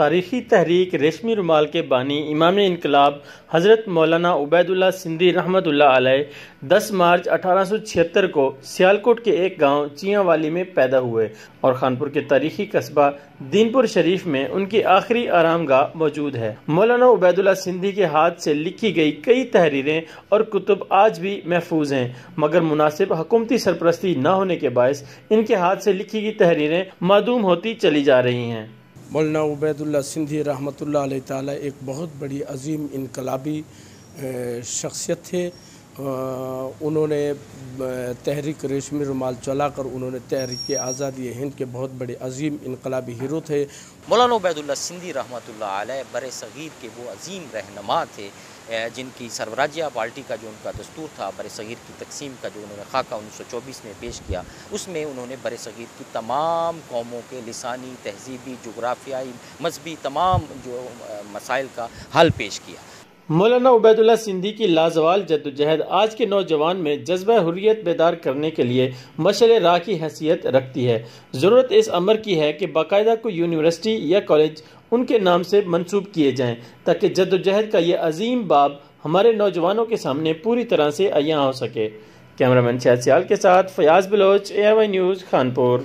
تاریخی تحریک ریشمی رومال کے بانی امام انقلاب حضرت مولانا عبید اللہ سندھی رحمۃ اللہ علیہ 10 مارچ 1876 کو سیالکوٹ کے ایک گاؤں چیاں والی میں پیدا ہوئے اور خانپور کے تاریخی قصبہ دینپور شریف میں ان کی آخری آرام گاہ موجود ہے۔ مولانا عبید اللہ سندھی کے ہاتھ سے لکھی گئی کئی تحریریں اور کتب آج بھی محفوظ ہیں، مگر مناسب حکومتی سرپرستی نہ ہونے کے باعث ان کے ہاتھ سے لکھی گئی تحریریں معدوم ہوتی چلی جا رہی ہیں۔ مولانا عبید اللہ سندھی رحمۃ اللہ علیہ تعالی ایک بہت بڑی عظیم انقلابی شخصیت تھے۔ انہوں نے تحریک ریشمی رومال چلا کر انہوں نے تحریک آزادی ہند کے بہت بڑے عظیم انقلابی ہیرو تھے۔ مولانا عبید اللہ سندھی رحمۃ اللہ علیہ بر صغیر کے وہ عظیم رہنما تھے جن کی سربراجیہ پارٹی کا جو ان کا دستور تھا بر صغیر کی تقسیم کا، جو انہوں نے خاکہ 1924 میں پیش کیا، اس میں انہوں نے بر صغیر کی تمام قوموں کے لسانی، تہذیبی، جغرافیائی، مذہبی تمام جو مسائل کا حل پیش کیا۔ مولانا عبید اللہ سندھی کی لازوال جدوجہد آج کے نوجوان میں جذبہ حریت بیدار کرنے کے لیے مشعل راہ کی حیثیت رکھتی ہے۔ ضرورت اس امر کی ہے کہ باقاعدہ کوئی یونیورسٹی یا کالج ان کے نام سے منسوب کیے جائیں تاکہ جدوجہد کا یہ عظیم باب ہمارے نوجوانوں کے سامنے پوری طرح سے عیاں ہو سکے۔ کیمرہ مین شاہد سیال کے ساتھ فیاض بلوچ، AMI نیوز، خانپور۔